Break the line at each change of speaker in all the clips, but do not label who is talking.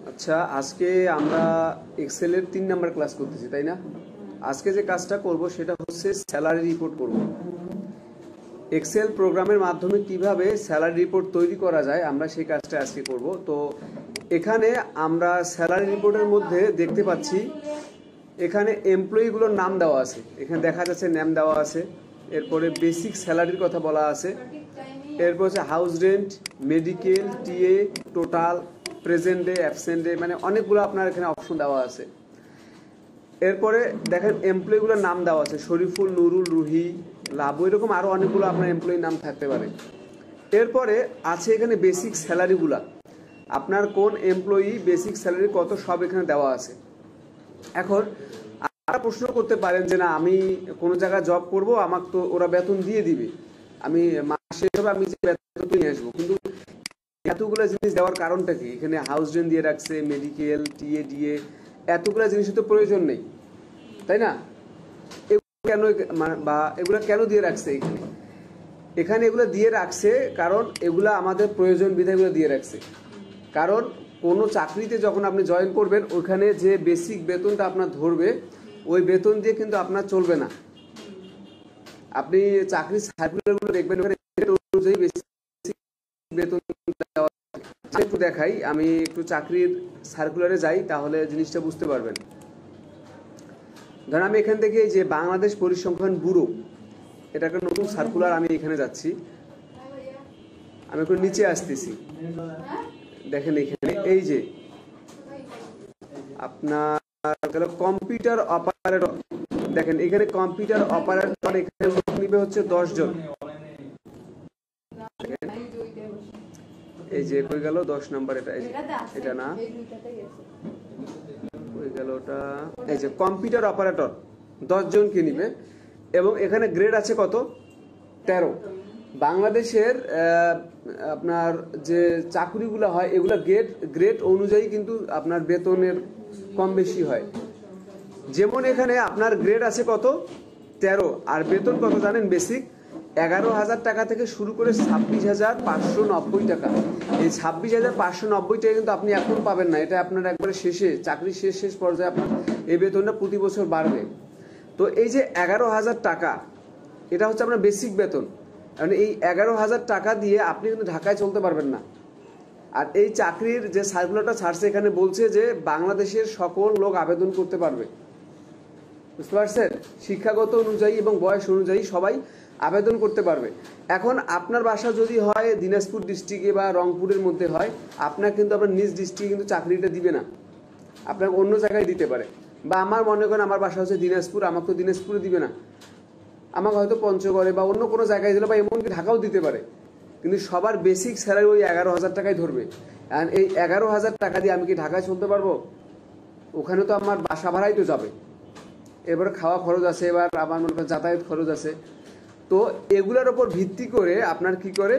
আচ্ছা, আজকে আমরা এক্সেলের 3 নাম্বার ক্লাস করতেছি, তাই না? আজকে যে কাজটা করব সেটা হচ্ছে স্যালারি রিপোর্ট করব। এক্সেল প্রোগ্রামের মাধ্যমে কিভাবে স্যালারি রিপোর্ট তৈরি করা যায় আমরা সেই কাজটা আজকে করব। তো এখানে আমরা স্যালারি রিপোর্টের মধ্যে দেখতে পাচ্ছি এখানে এমপ্লয়িগুলোর নাম দেওয়া আছে, এখানে দেখা যাচ্ছে নাম দেওয়া আছে, এরপরে বেসিক স্যালারির কথা বলা আছে, এরপর হচ্ছে house rent, medical, TA, total, present day, absent day, মানে অনেকগুলো আপনার এখানে অপশন দেওয়া আছে। এরপরে দেখেন এমপ্লয়িগুলোর নাম দেওয়া আছে, শরীফুল, নুরুল, রুহি, লাবু, এরকম আরও অনেকগুলো আপনার এমপ্লয়ির নাম থাকতে পারে। এরপরে আছে এখানে বেসিক স্যালারিগুলা, আপনার কোন এমপ্লয়ি বেসিক স্যালারি কত সব এখানে দেওয়া আছে। এখন আপনারা প্রশ্ন করতে পারেন যে না, আমি কোনো জায়গায় জব করব, আমাকে তো ওরা বেতন দিয়ে দিবে, আমি মাসে আমি যে বেতন নিয়ে আসবো, কিন্তু এতগুলো জিনিস দেওয়ার কারণটা কি? এখানে হাউস রেন্ট দিয়ে রাখছে, মেডিকেল, টিএ, ডিএ, এতগুলো জিনিসের তো প্রয়োজন নেই, তাই না? কেন বা এগুলো কেন দিয়ে রাখছে? এখানে এগুলো দিয়ে রাখছে কারণ এগুলো আমাদের প্রয়োজন বিধায় এগুলো দিয়ে রাখছে। কারণ কোনো চাকরিতে যখন আপনি জয়েন করবেন ওইখানে যে বেসিক বেতনটা আপনার ধরবে, ওই বেতন দিয়ে কিন্তু আপনার চলবে না। আপনি চাকরির সার্কুলারগুলো দেখবেন, ওখানে অনুযায়ী বেসিক বেতন দেওয়া। একটু দেখাই, আমি একটু চাকরির সার্কুলারে যাই, তাহলে জিনিসটা বুঝতে পারবেন। ধরেন আমি এখান থেকে যে বাংলাদেশ পরিসংখ্যান ব্যুরো, এটা একটা নতুন সার্কুলার, আমি এখানে যাচ্ছি, আমি একটু নিচে আসতেছি, দেখেন এখানে এই যে আপনার কম্পিউটার অপারেটর, দেখেন এখানে কম্পিউটার অপারেটর এখানে লোক নিবে হচ্ছে 10 জন। এই যে কই গেল 10 নাম্বার, এটা না, কই গেল ওটা, এই যে কম্পিউটার অপারেটর 10 জনকে নিবে, এবং এখানে গ্রেড আছে কত? 13। বাংলাদেশের আপনার যে চাকরিগুলো হয় এগুলো গ্রেড অনুযায়ী কিন্তু আপনার বেতনের কম বেশি হয়। যেমন এখানে আপনার গ্রেড আছে কত? 13, আর বেতন কত জানেন? বেসিক 11,000 টাকা থেকে শুরু করে 26,590 টাকা। এই 26,590 টাকা কিন্তু আপনি এখন পাবেন না, এটা আপনার একবারে শেষে, চাকরির শেষ পর্যায়ে আপনার এই বেতনটা প্রতি বছর বাড়বে। তো এই যে 11,000 টাকা, এটা হচ্ছে আপনার বেসিক বেতন। কারণ এই 11,000 টাকা দিয়ে আপনি কিন্তু ঢাকায় চলতে পারবেন না। আর এই চাকরির যে সার্কুলারটা ছাড়ছে এখানে বলছে যে বাংলাদেশের সকল লোক আবেদন করতে পারবে, বুঝতে পারছেন? শিক্ষাগত অনুযায়ী এবং বয়স অনুযায়ী সবাই আবেদন করতে পারবে। এখন আপনার বাসা যদি হয় দিনাজপুর ডিস্ট্রিক্টে বা রংপুরের মধ্যে হয়, আপনার কিন্তু আপনার নিজ ডিস্ট্রিক্টে কিন্তু চাকরিটা দিবে না, আপনার অন্য জায়গায় দিতে পারে। বা আমার মনে করেন আমার বাসা হচ্ছে দিনাজপুর, আমাকে তো দিনাজপুরে দিবে না, আমাকে হয়তো পঞ্চগড়ে বা অন্য কোনো জায়গায় দিল, বা এমনকি ঢাকাও দিতে পারে। কিন্তু সবার বেসিক স্যালারি ওই 11,000 টাকায় ধরবে। আর এই 11,000 টাকা দিয়ে আমি কি ঢাকায় চলতে পারবো? ওখানে তো আমার বাসা ভাড়াই তো যাবে, এবার খাওয়া খরচ আছে, এবার আমার মনে করেন যাতায়াত খরচ আছে। তো এগুলোর ওপর ভিত্তি করে আপনার কি করে,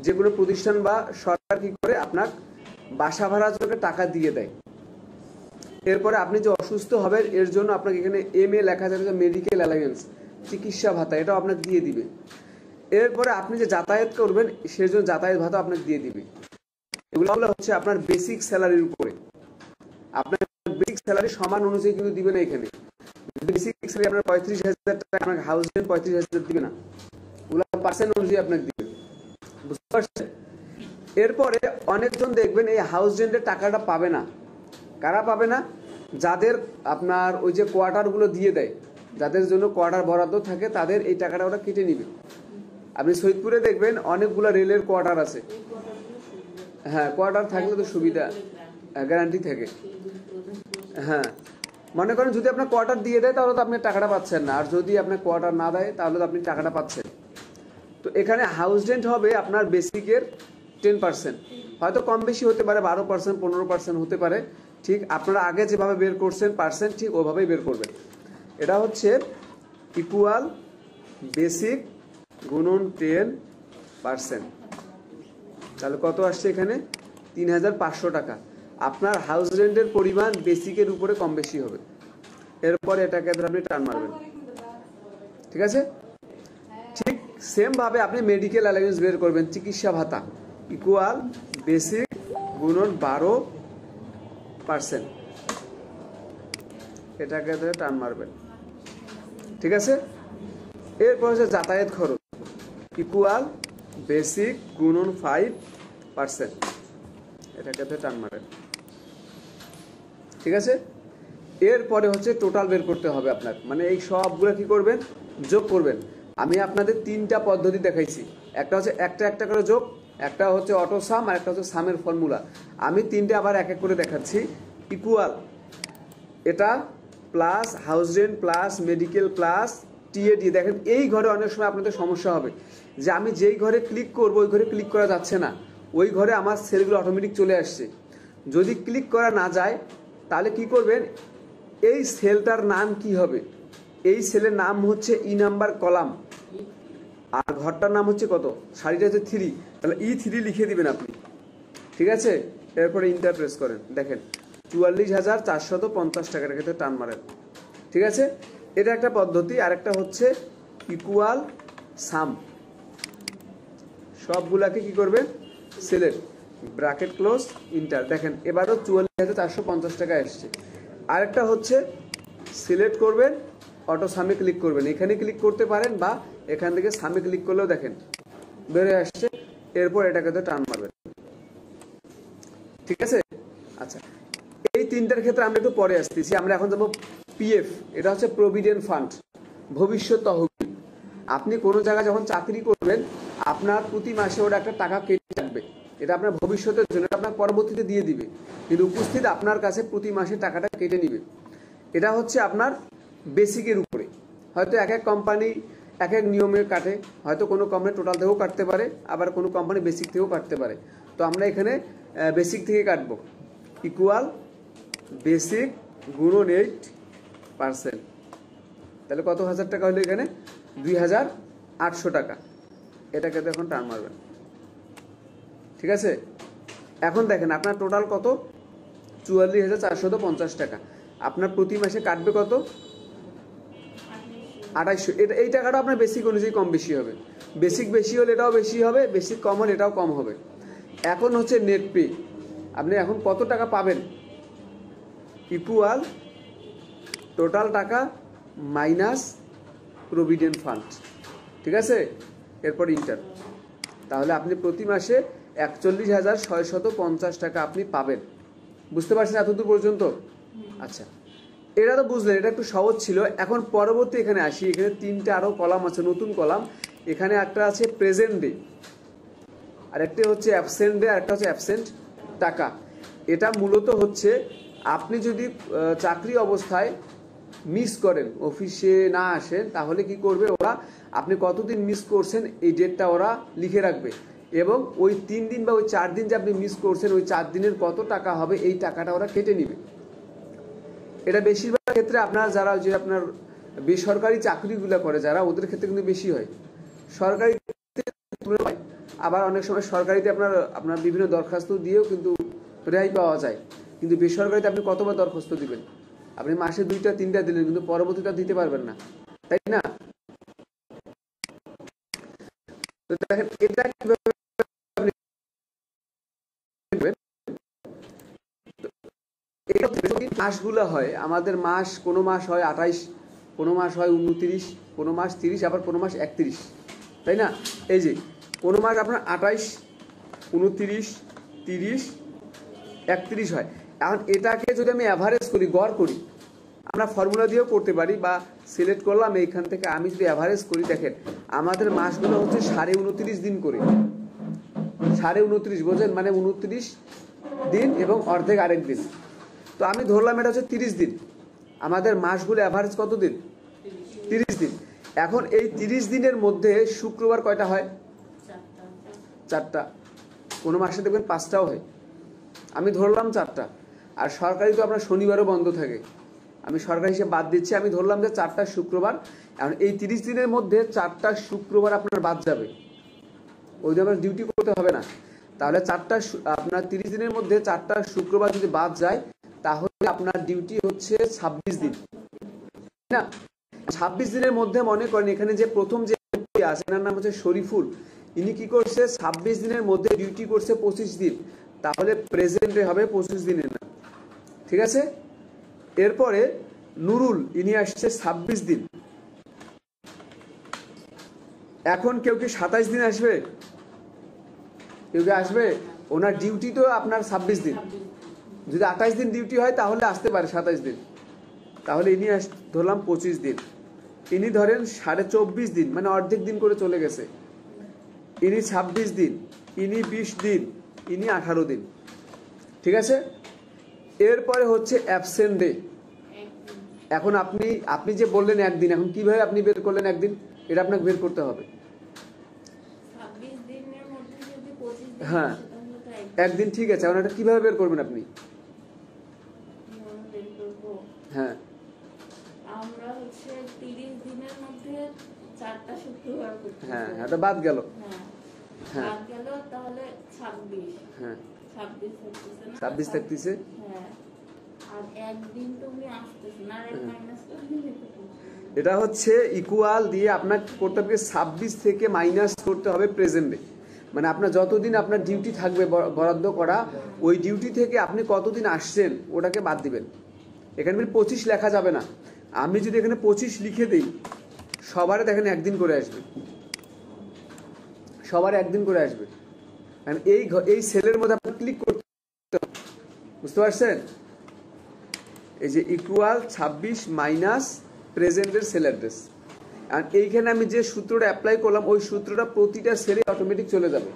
যে কোনো প্রতিষ্ঠান বা সরকার কি করে আপনার বাসা ভাড়ার জন্য টাকা দিয়ে দেয়। এরপরে আপনি যে অসুস্থ হবেন এর জন্য আপনাকে এখানে MA লেখা যাবে, মেডিকেল অ্যালাউন্স, চিকিৎসা ভাতা, এটাও আপনাকে দিয়ে দিবে। এরপরে আপনি যে যাতায়াত করবেন সেই জন্য যাতায়াত ভাতা আপনাকে দিয়ে দিবে। এগুলো হচ্ছে আপনার বেসিক স্যালারির উপরে। আপনার বেসিক স্যালারি সমান অনুযায়ী কিন্তু দিবে না। এখানে বেসিক স্যালারি আপনার 35,000 টাকা, আপনাকে হাউস রেন্ট 35,000 দিবে না, ওগুলো পার্সেন্ট অনুযায়ী আপনাকে দিবে, বুঝতে পারছেন? এরপরে অনেকজন দেখবেন এই হাউস রেন্টের টাকাটা পাবে না। কারা পাবে না? যাদের আপনার ওই যে কোয়ার্টারগুলো দিয়ে দেয়, যাদের জন্য কোয়ার্টার বরাদ্দ থাকে, তাদের এই টাকাটা ওরা কেটে নিবে। আপনি সৈয়দপুরে দেখবেন অনেকগুলো রেলের কোয়ার্টার আছে। হ্যাঁ, কোয়ার্টার থাকলে তো সুবিধা, গ্যারান্টি থাকে। হ্যাঁ, মনে করেন যদি আপনার কোয়ার্টার দিয়ে দেয় তাহলে তো আপনি টাকাটা পাচ্ছেন না, আর যদি আপনার কোয়ার্টার না দেয় তাহলে তো আপনি টাকাটা পাচ্ছেন। তো এখানে হাউস রেন্ট হবে আপনার বেসিকের 10%, হয়তো কম বেশি হতে পারে, 12%, 15% হতে পারে। ঠিক আপনারা আগে যেভাবে বের করছেন পার্সেন্ট, ঠিক ওভাবেই বের করবেন। এটা হচ্ছে ইকুয়াল বেসিক গুণন 10%, তাহলে কত আসছে এখানে? 3,500 টাকা। আপনার হাউস রেন্টের পরিমাণ বেসিকের উপরে কম বেশি হবে। এরপরে এটাকে আপনি টান মারবেন, ঠিক আছে? ঠিক সেম ভাবে আপনি মেডিকেল অ্যালাউন্স বের করবেন, চিকিৎসা ভাতা ইকুয়াল বেসিক গুণন 12 পার্সেন্ট, এটাকে ধরে টান মারবেন। ঠিক আছে, এরপর হচ্ছে যাতায়াত খরচ ইকুয়াল বেসিক গুণন 5%, এটাকে ধরে টান মারেন। ঠিক আছে, এরপরে হচ্ছে টোটাল বের করতে হবে আপনার, মানে এই সবগুলো কি করবেন, যোগ করবেন। আমি আপনাদের তিনটা পদ্ধতি দেখাইছি, একটা হচ্ছে একটা একটা করে যোগ, একটা হচ্ছে অটো সাম, আর একটা হচ্ছে সামের ফর্মুলা। আমি তিনটে আবার এক এক করে দেখাচ্ছি। ইকুয়াল এটা plus house rent plus medical plus TA DA. দেখেন এই ঘরে অনেক সময় আপনাদের সমস্যা হবে যে আমি যেই ঘরে ক্লিক করব ওই ঘরে ক্লিক করা যাচ্ছে না, ওই ঘরে আমার সেলগুলো অটোমেটিক চলে আসছে। যদি ক্লিক করা না যায় তাহলে কি করবেন, এই সেলটার নাম কি হবে, এই সেলের নাম হচ্ছে ই নাম্বার কলাম, আর ঘরটার নাম হচ্ছে কত, সারিটা হচ্ছে 3, তাহলে E3 লিখে দিবেন আপনি। ঠিক আছে, এরপরে ইন্টার প্রেস করেন, দেখেন 44,450 টাকার ক্ষেত্রে টান মারেন। ঠিক আছে, এটা একটা পদ্ধতি। আরেকটা হচ্ছে ইকুয়াল সাম, সবগুলাকে কি করবেন, সিলেক্ট ব্র্যাকেট ক্লোজ ইন্টার, দেখেন এবারও 44,450 টাকা আসছে। আরেকটা হচ্ছে সিলেক্ট করবেন, অটো সামে ক্লিক করবেন, এখানে ক্লিক করতে পারেন বা এখান থেকে সামে ক্লিক করলেও দেখেন বেরিয়ে আসছে। এরপর এটাকে তো টান মারবেন। ঠিক আছে, আচ্ছা এই তিনটার ক্ষেত্রে আমরা একটু পরে আসতেছি। আমরা এখন যাবো পিএফ, এটা হচ্ছে প্রভিডেন্ট ফান্ড, ভবিষ্যৎ তহবিল। আপনি কোনো জায়গায় যখন চাকরি করবেন আপনার প্রতি মাসে ওটা একটা টাকা কেটে রাখবে, এটা আপনার ভবিষ্যতের জন্য, আপনার পরবর্তীতে দিয়ে দিবে, কিন্তু উপস্থিত আপনার কাছে প্রতি মাসে টাকাটা কেটে নিবে। এটা হচ্ছে আপনার বেসিকের উপরে, হয়তো এক এক কোম্পানি এক এক নিয়মে কাটে, হয়তো কোনো কোম্পানি টোটাল থেকেও কাটতে পারে, আবার কোনো কোম্পানি বেসিক থেকেও কাটতে পারে। তো আমরা এখানে বেসিক থেকে কাটবো। ইকুয়াল বেসিক গুণন 8%, তাহলে কত হাজার টাকা হলো এখানে, 2,800 টাকা। এটাকে তো এখন টান মারবেন। ঠিক আছে, এখন দেখেন আপনার টোটাল কত, 44,450 টাকা। আপনার প্রতি মাসে কাটবে কত, 2,800। এটা এই টাকাটা আপনার বেসিক অনুযায়ী কম বেশি হবে, বেসিক বেশি হলে এটাও বেশি হবে, বেসিক কম হলে এটাও কম হবে। এখন হচ্ছে নেট পে, আপনি এখন কত টাকা পাবেন, ইকুয়াল টোটাল টাকা মাইনাস প্রভিডেন্ট ফান্ড। ঠিক আছে, এরপর ইন্টার, তাহলে আপনি প্রতি মাসে 41,650 টাকা আপনি পাবেন। বুঝতে পারছেন এতদূর পর্যন্ত? আচ্ছা, এটা তো বুঝলেন, এটা একটু সহজ ছিল। এখন পরবর্তী এখানে আসি, এখানে তিনটে আরও কলাম আছে, নতুন কলাম। এখানে একটা আছে প্রেজেন্ট ডে, আরেকটা হচ্ছে অ্যাবসেন্ট ডে, আরেকটা হচ্ছে অ্যাবসেন্ট টাকা। এটা মূলত হচ্ছে আপনি যদি চাকরি অবস্থায় মিস করেন, অফিসে না আসেন, তাহলে কি করবে ওরা, আপনি কতদিন মিস করছেন এই ডেটটা ওরা লিখে রাখবে, এবং ওই 3 দিন বা ওই 4 দিন যে আপনি মিস করছেন ওই 4 দিনের কত টাকা হবে এই টাকাটা ওরা কেটে নিবে। এটা বেশিরভাগ ক্ষেত্রে আপনার যারা যে আপনার বেসরকারি চাকরিগুলো করে যারা, ওদের ক্ষেত্রে কিন্তু বেশি হয়, সরকারি হয়। আবার অনেক সময় সরকারিতে আপনার বিভিন্ন দরখাস্ত দিয়েও কিন্তু রেহাই পাওয়া যায়, কিন্তু বেসরকারিতে আপনি কতবার দরখাস্ত দিবেন, আপনি মাসে 2টা 3টা দিলেন কিন্তু পরবর্তীটা দিতে পারবেন না, তাই না? তো দেখেন এটা মাসগুলো হয় আমাদের, মাস কোনো মাস হয় 28, কোনো মাস হয় 29, কোনো মাস 30, আবার কোনো মাস 31, তাই না? এই যে কোনো মাস আপনার 28, 29, 30, 31 হয়। এখন এটাকে যদি আমি অ্যাভারেজ করি, গড় করি, আমরা ফর্মুলা দিয়েও করতে পারি, বা সিলেক্ট করলাম এইখান থেকে, আমি যদি অ্যাভারেজ করি, দেখেন আমাদের মাসগুলো হচ্ছে 29.5 দিন করে, 29.5 বোঝেন, মানে 29 দিন এবং অর্ধেক আরেক দিন। তো আমি ধরলাম এটা হচ্ছে 30 দিন, আমাদের মাসগুলো অ্যাভারেজ কত দিন, 30 দিন। এখন এই 30 দিনের মধ্যে শুক্রবার কয়টা হয়, 4টা, কোনো মাসে দেখবেন 5টাও হয়, আমি ধরলাম 4টা। আর সরকারি তো আপনার শনিবারও বন্ধ থাকে, আমি সরকারি হিসেবে বাদ দিচ্ছি, আমি ধরলাম যে 4টা শুক্রবার। এখন এই 30 দিনের মধ্যে 4টা শুক্রবার আপনার বাদ যাবে, ওই দিন আপনার ডিউটি করতে হবে না। তাহলে আপনার 30 দিনের মধ্যে 4টা শুক্রবার যদি বাদ যায়, তাহলে আপনার ডিউটি হচ্ছে 26 দিন, না? 26 দিনের মধ্যে মনে করেন এখানে যে প্রথম যে আছে এনার নাম হচ্ছে শরীফুল, ইনি কি করছে 26 দিনের মধ্যে ডিউটি করছে 25 দিন, তাহলে প্রেজেন্টে হবে 25 দিনের না, ঠিক আছে। এরপরে নুরুল ইনি আসছে 26 দিন। এখন কেউ কি 27 দিন আসবে? কেউ কি আসবে? ওনার ডিউটি তো আপনার 26 দিন। যদি 28 দিন ডিউটি হয় তাহলে আসতে পারে 27 দিন। তাহলে ইনি ধরলাম 25 দিন, ইনি ধরেন 24.5 দিন, মানে অর্ধেক দিন করে চলে গেছে। ইনি 26 দিন, ইনি 20 দিন, ইনি 18 দিন। ঠিক আছে। এরপরে হচ্ছে অ্যাবসেন্ট ডে। এখন আপনি যে বললেন একদিন, এখন কিভাবে আপনি বের করলেন একদিন? এটা আপনাকে বের করতে হবে। হ্যাঁ, একদিন ঠিক আছে। এখন এটা কিভাবে বের করবেন আপনি? হ্যাঁ,
আমরা হচ্ছে 30 দিনের মধ্যে 4টা শুক্রবার করতে হবে।
হ্যাঁ, এটা বাদ গেল।
হ্যাঁ, বাদ গেল, তাহলে 26।
হ্যাঁ,
26 থাকতেছে না?
26 থাকতেছে।
হ্যাঁ, আর একদিন তুমি আসতেছ না, আর মাইনাস করে দিলে
এটা হচ্ছে ইকুয়াল দিয়ে আপনাকে করতে হবে 26 থেকে মাইনাস করতে হবে প্রেজেন্টে। মানে আপনার যতদিন আপনার ডিউটি থাকবে বরাদ্দ করা, ওই ডিউটি থেকে আপনি কতদিন আসছেন ওটাকে বাদ দিবেন। এখানে 25 লেখা যাবে না। আমি যদি এখানে 25 লিখে দিই, সবারে দেখেন একদিন করে আসবে, সবার একদিন করে আসবে। এই সেলের মধ্যে আপনি ক্লিক করতে, বুঝতে পারছেন? এই যে ইকুয়াল 26 মাইনাস প্রেজেন্টের সেল অ্যাড্রেস, আর এইখানে আমি যে সূত্রটা অ্যাপ্লাই করলাম ওই সূত্রটা প্রতিটা সেলে অটোমেটিক চলে যাবে।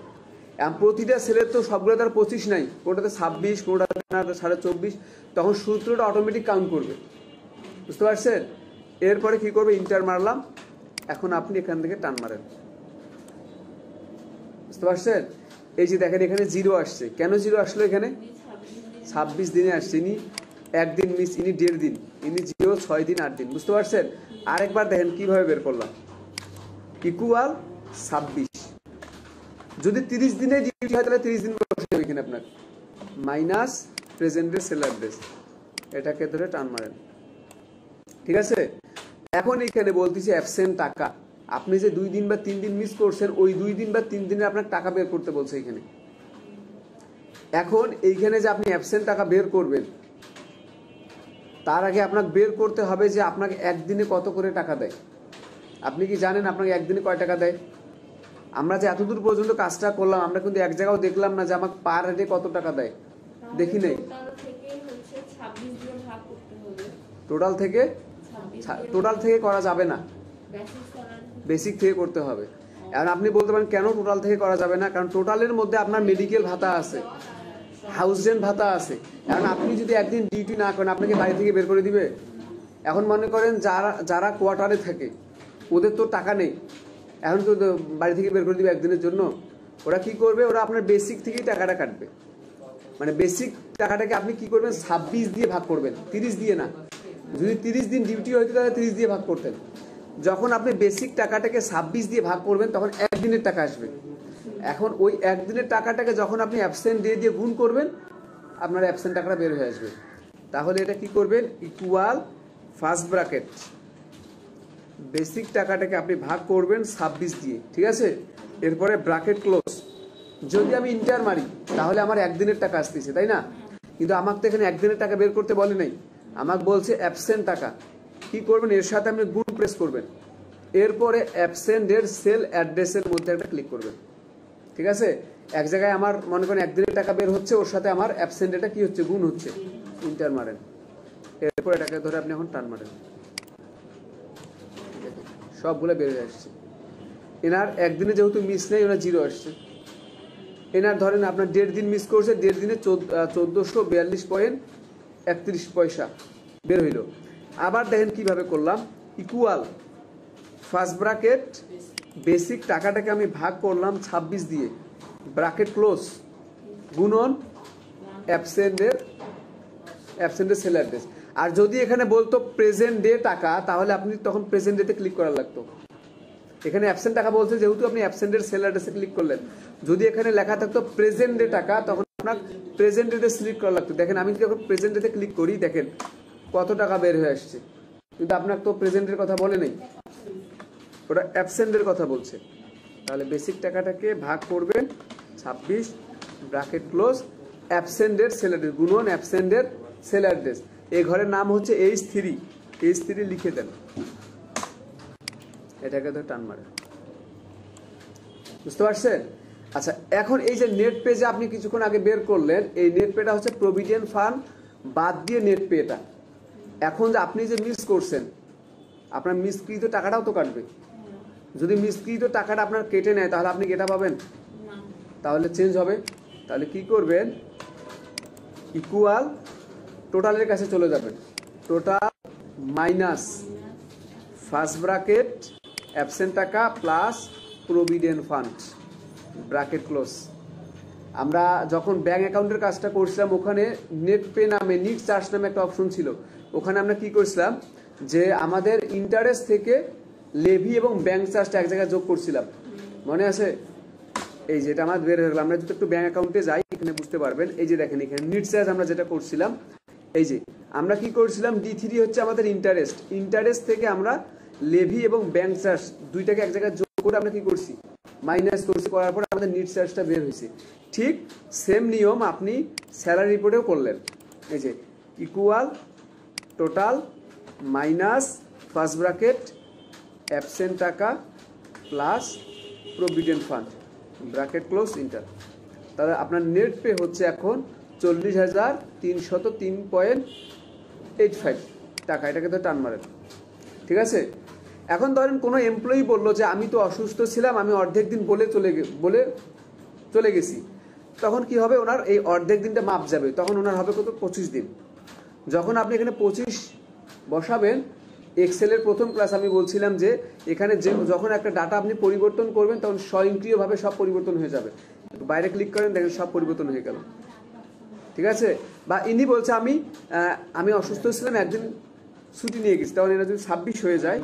প্রতিটা সেলের তো সবগুলো তার 25 নাই, কোনটাতে 26, কোনটাতে 24.5, তখন সূত্রটা অটোমেটিক কাউন্ট করবে। বুঝতে পারছেন? এরপরে কি করবে? ইন্টার মারলাম। এখন আপনি এখান থেকে টান মারেন। বুঝতে পারছেন? এই যে দেখেন এখানে 0 আসছে। কেন 0 আসলো? এখানে 26 দিনে আসছে। ইনি একদিন মিস, ইনি 1.5 দিন, ইনি 0, 6 দিন, 8 দিন। বুঝতে পারছেন? আরেকবার দেখেন কিভাবে বের করলাম। ইকুয়াল 26, যদি 30 দিনে ডিউটি হয় তাহলে 30 দিন বসে যাবে এখানে আপনার, মাইনাস প্রেজেন্টের সেল অ্যাড্রেস, এটাকে ধরে টান মারেন। ঠিক আছে। এখন এখানে বলতেছি অ্যাবসেন্ট টাকা। আপনি যে 2 দিন বা 3 দিন মিস করছেন, ওই 2 দিন বা 3 দিনে আপনার টাকা বের করতে বলছে এখানে। এখন এইখানে যে আপনি অ্যাবসেন্ট টাকা বের করবেন, তার আগে আপনাকে বের করতে হবে যে আপনাকে একদিনে কত করে টাকা দেয়। আপনি কি জানেন আপনাকে একদিনে কয় টাকা দেয়? আমরা যে এতদূর পর্যন্ত কাজটা করলাম, আমরা কিন্তু এক জায়গাও দেখলাম না যে আমাকে পার হেডে কত টাকা দেয়, দেখি নাই। টোটাল থেকে করা যাবে না, বেসিক থেকে করতে হবে। এখন আপনি বলতে পারেন কেন টোটাল থেকে করা যাবে না? কারণ টোটালের মধ্যে আপনার মেডিকেল ভাতা আছে, হাউস রেন্ট ভাতা আছে। এখন আপনি যদি একদিন ডিউটি না করেন, আপনাকে বাড়ি থেকে বের করে দিবে? এখন মনে করেন যারা কোয়ার্টারে থাকে, ওদের তো টাকা নেই, এখন তো বাড়ি থেকে বের করে দিবে একদিনের জন্য। ওরা কি করবে? ওরা আপনার বেসিক থেকেই টাকাটা কাটবে। মানে বেসিক টাকাটাকে আপনি কি করবেন? 26 দিয়ে ভাগ করবেন, 30 দিয়ে না। যদি 30 দিন ডিউটি হইতো তাহলে 30 দিয়ে ভাগ করতেন। যখন আপনি বেসিক টাকাটাকে 26 দিয়ে ভাগ করবেন, তখন একদিনের টাকা আসবে। এখন ওই একদিনের টাকাটাকে যখন আপনি অ্যাবসেন্ট ডে দিয়ে গুণ করবেন, আপনার অ্যাবসেন্ট টাকাটা বের হয়ে আসবে। তাহলে এটা কি করবেন? ইকুয়াল ফার্স্ট ব্র্যাকেট, বেসিক টাকাটাকে আপনি ভাগ করবেন 26 দিয়ে। ঠিক আছে। এরপরে ব্র্যাকেট ক্লোজ। যদি আমি ইন্টার মারি তাহলে আমার একদিনের টাকা আসতেছে, তাই না? কিন্তু আমাকে তো এখানে একদিনের টাকা বের করতে বলে নাই, আমাকে বলছে অ্যাবসেন্ট টাকা। কি করবেন? এর সাথে আপনি গুণ প্রেস করবেন। এরপরে অ্যাবসেন্টের সেল অ্যাড্রেসের মধ্যে একটা ক্লিক করবেন। ঠিক আছে। এক জায়গায় আমার মনে করেন একদিনের টাকা বের হচ্ছে, ওর সাথে আমার অ্যাবসেন্ট এটা কি হচ্ছে? গুণ হচ্ছে। ইন্টার মারেন। এরপর এটাকে ধরে আপনি এখন টান মারেন, সবগুলো বের হয়ে আসছে। এনার একদিনে যেহেতু মিস নেই, ওনার 0 আসছে। এনার ধরেন আপনার 1.5 দিন মিস করছে, 1.5 দিনে 1442.31 বের হইল। আবার দেখেন কিভাবে করলাম। ইকুয়াল ফার্স্ট ব্র্যাকেট, বেসিক টাকাটাকে আমি ভাগ করলাম 26 দিয়ে, ব্র্যাকেট ক্লোজ, গুণন অ্যাবসেন্টের সেল অ্যাড্রেস। আর যদি এখানে বলতো প্রেজেন্ট ডে টাকা, তাহলে আপনি তখন প্রেজেন্ট ডেতে ক্লিক করা লাগতো। এখানে অ্যাবসেন্ট টাকা বলছে যেহেতু, আপনি অ্যাবসেন্টের সেল অ্যাড্রেসে ক্লিক করলেন। যদি এখানে লেখা থাকতো প্রেজেন্ট ডে টাকা, তখন আপনার প্রেজেন্ট ডেতে সিলেক্ট করা লাগতো। দেখেন আমি যখন প্রেজেন্ট ডেতে ক্লিক করি, দেখেন কত টাকা বের হয়ে আসছে। কিন্তু আপনার তো প্রেজেন্টের কথা বলে নেই, ওটা অ্যাবসেন্টের কথা বলছে। তাহলে বেসিক টাকাটাকে ভাগ করবেন 26, ব্র্যাকেট ক্লোজ, অ্যাবসেন্টের সেল অ্যাড্রেস, গুণন অ্যাবসেন্টের সেল অ্যাড্রেস, এই ঘরের নাম হচ্ছে H3, H3 লিখে দেন, এটাকে তো টান মারে, বুঝতে পারছেন? আচ্ছা, এখন এই যে নেট পে যে আপনি কিছুক্ষণ আগে বের করলেন, এই নেট পেটা হচ্ছে প্রভিডেন্ট ফান্ড বাদ দিয়ে নেট পে এটা। এখন যে আপনি যে মিস করছেন, আপনার মিসকৃত টাকাটাও তো কাটবে। যদি মিসকৃত টাকাটা আপনার কেটে নেয় তাহলে আপনি এটা পাবেন, তাহলে চেঞ্জ হবে। তাহলে কি করবেন, ইকুয়াল টোটালের কাছে চলে যাবেন, total minus first bracket absent টাকা plus provident fund bracket close. আমরা যখন ব্যাংক অ্যাকাউন্টের কাজটা করছিলাম ওখানে নেট পে নামে নিট চার্জ নামে একটা অপশন ছিল, ওখানে আমরা কি করছিলাম যে আমাদের ইন্টারেস্ট থেকে লেভি এবং ব্যাংক চার্জটা এক জায়গায় যোগ করছিলাম, মনে আছে? এই যেটা আমার বের হয়ে গেল, আমরা যদি একটু ব্যাংক অ্যাকাউন্টে যাই এখানে বুঝতে পারবেন। এই যে দেখেন এখানে নিট চার্জ আমরা যেটা করছিলাম, এই যে আমরা কি করছিলাম, D3 হচ্ছে আমাদের ইন্টারেস্ট, ইন্টারেস্ট থেকে আমরা লেভি এবং ব্যাংক চার্জ দুইটাকে এক জায়গায় যোগ করে আমরা কি করছি, মাইনাস করছি, করার পর আমাদের নিট চার্জটা বের হয়েছে। ঠিক সেম নিয়ম আপনি স্যালারি রিপোর্টেও করলেন, এই যে equal total minus first bracket absent টাকা plus provident fund bracket close enter. তাহলে আপনার নেট পে হচ্ছে এখন 40,303.85 টাকা, এটাকে তো টান মারেন, ঠিক আছে? এখন ধরেন কোনো এমপ্লয়ি বললো যে আমি তো অসুস্থ ছিলাম, আমি অর্ধেক দিন বলে চলে গেছি, তখন কি হবে, ওনার এই অর্ধেক দিনটা মাপ যাবে, তখন ওনার হবে কত, 25 দিন। যখন আপনি এখানে 25 বসাবেন, এক্সেলের প্রথম ক্লাস আমি বলছিলাম যে এখানে যে যখন একটা ডাটা আপনি পরিবর্তন করবেন তখন স্বয়ংক্রিয়ভাবে সব পরিবর্তন হয়ে যাবে, বাইরে ক্লিক করেন দেখেন সব পরিবর্তন হয়ে গেল, ঠিক আছে? বা ইনি বলছে আমি অসুস্থ ছিলাম, একদিন ছুটি নিয়ে গেছি, তখন এটা যদি 26 হয়ে যায়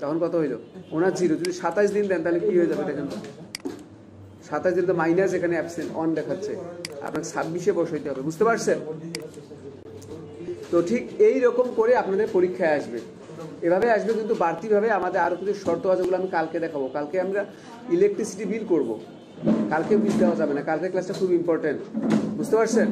তখন কত হইল, ওনার 0। যদি 27 দিন দেন তাহলে কি হয়ে যাবে দেখেন তো, 27 দিন তো মাইনাস, এখানে অ্যাবসেন্ট অন দেখাচ্ছে, আপনাকে 26-এ বসাইতে হবে, বুঝতে পারছেন? তো ঠিক এই রকম করে আপনাদের পরীক্ষায় আসবে, এভাবে আসবে, কিন্তু বাড়তিভাবে আমাদের আরো কিছু শর্ত আছে, ওগুলো আমি কালকে দেখাবো। কালকে আমরা ইলেকট্রিসিটি বিল করব, কালকে মিস দেওয়া যাবে না, কালকে ক্লাসটা খুব ইম্পর্টেন্ট, বুঝতে পারছেন?